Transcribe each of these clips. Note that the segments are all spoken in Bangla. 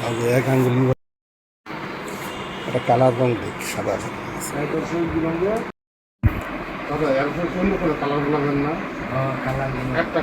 আগে এক আঙ্গুল একটা কালার রং দেখ সাদা দাদা একজন কোন করে কালার বানাবেন না কালার একটা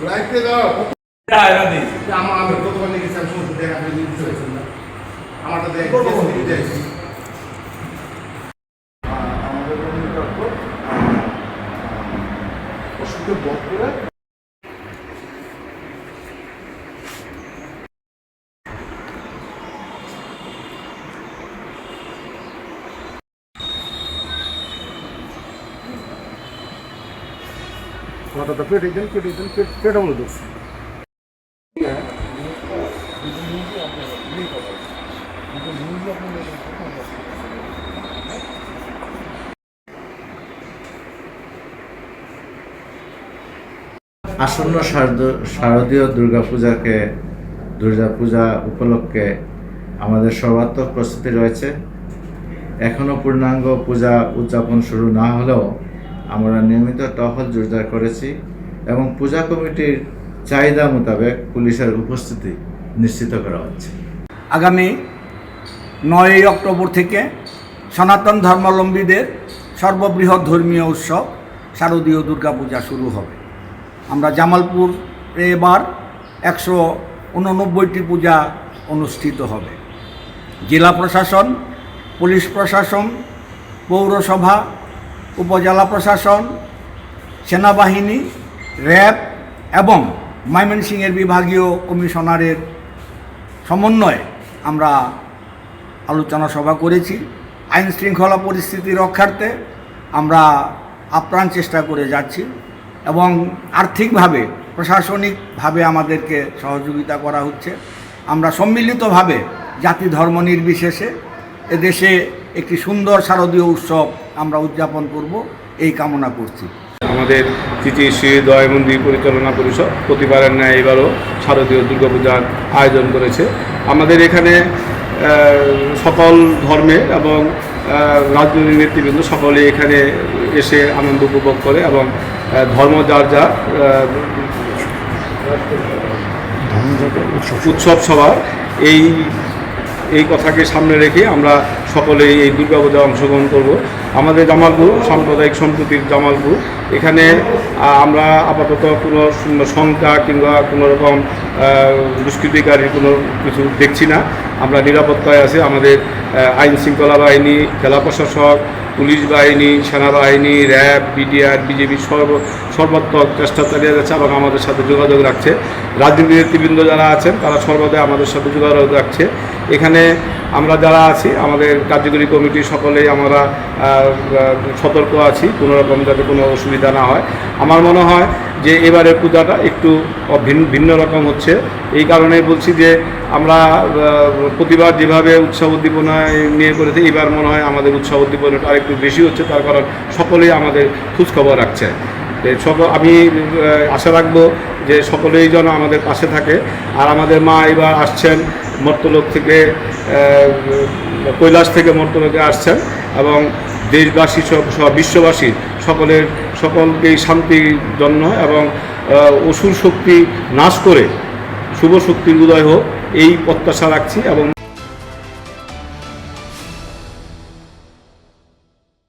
লাইটে দাও আমি কতবার লিখেছি আমি সমস্ত দেখা আপনি বুঝতে পারছেন না আমারটা দেখ আমাদের অসুখে বধ করে মাথাটা পেটে দেন পেটে মতো দোষ আসন্ন শারদীয় দুর্গাপূজা উপলক্ষে আমাদের সর্বাত্মক প্রস্তুতি রয়েছে। এখনও পূর্ণাঙ্গ পূজা উদযাপন শুরু না হলেও আমরা নিয়মিত টহল জোরদার করেছি এবং পূজা কমিটির চাহিদা মোতাবেক পুলিশের উপস্থিতি নিশ্চিত করা হচ্ছে। আগামী 9 অক্টোবর থেকে সনাতন ধর্মাবলম্বীদের সর্ববৃহৎ ধর্মীয় উৎসব শারদীয় দুর্গাপূজা শুরু হবে। আমরা জামালপুর এবার 189টি পূজা অনুষ্ঠিত হবে। জেলা প্রশাসন, পুলিশ প্রশাসন, পৌরসভা, উপজেলা প্রশাসন, সেনাবাহিনী, র্যাব এবং ময়মনসিংহের বিভাগীয় কমিশনারের সমন্বয়ে আমরা আলোচনা সভা করেছি। আইন শৃঙ্খলা পরিস্থিতি রক্ষার্থে আমরা আপ্রাণ চেষ্টা করে যাচ্ছি এবং আর্থিকভাবে প্রশাসনিকভাবে আমাদেরকে সহযোগিতা করা হচ্ছে। আমরা সম্মিলিতভাবে জাতি ধর্ম নির্বিশেষে এদেশে একটি সুন্দর শারদীয় উৎসব আমরা উদযাপন করব এই কামনা করছি। আমাদের শ্রী দয় মন্দির পরিচালনা পরিষদ প্রতিবারের ন্যায় এবারও শারদীয় দুর্গাপূজার আয়োজন করেছে। আমাদের এখানে সকল ধর্মের এবং রাজনৈতিক নেতৃবৃন্দ সকলে এখানে এসে আনন্দ উপভোগ করে এবং ধর্ম যার যার উৎসব সভা এই কথাকে সামনে রেখে আমরা সকলেই এই দুর্গাপূজায় অংশগ্রহণ করব। আমাদের জামালপুর সাম্প্রদায়িক সম্প্রীতির জামালপুর, এখানে আমরা আপাতত কোনো শঙ্কা কিংবা কোনো রকম দুষ্কৃতিকারীর কোনো কিছু দেখছি না। আমরা নিরাপত্তায় আছি। আমাদের আইন শৃঙ্খলা বাহিনী, জেলা প্রশাসক, পুলিশ বাহিনী, সেনাবাহিনী, র্যাব, বিডিআর, বিজেপি সর্বাত্মক চেষ্টা চালিয়ে যাচ্ছে এবং আমাদের সাথে যোগাযোগ রাখছে। রাজনীতি নেতৃবৃন্দ যারা আছেন তারা সর্বদাই আমাদের সাথে যোগাযোগ রাখছে। এখানে আমরা যারা আছি আমাদের কার্যকরী কমিটি সকলেই আমরা সতর্ক আছি কোনো রকম যাতে কোনো অসুবিধা না হয়। আমার মনে হয় যে এবারের পূজাটা একটু ভিন্ন রকম হচ্ছে। এই কারণেই বলছি যে আমরা প্রতিবার যেভাবে উৎসাহ উদ্দীপনায় নিয়ে করেছি এবার মনে হয় আমাদের উৎসাহ উদ্দীপনাটা আরেকটু বেশি হচ্ছে, তার কারণ সকলেই আমাদের খোঁজখবর রাখছে। আমি আশা রাখবো যে সকলেই যেন আমাদের পাশে থাকে। আর আমাদের মা এবার আসছেন মর্তলোক থেকে, কৈলাস থেকে মর্তলোকে আসছেন এবং দেশবাসী সহ বিশ্ববাসী সকলকেই শান্তির জন্য এবং অসুর শক্তি নাশ করে শুভ শক্তির উদয় হোক এই প্রত্যাশা রাখছি এবং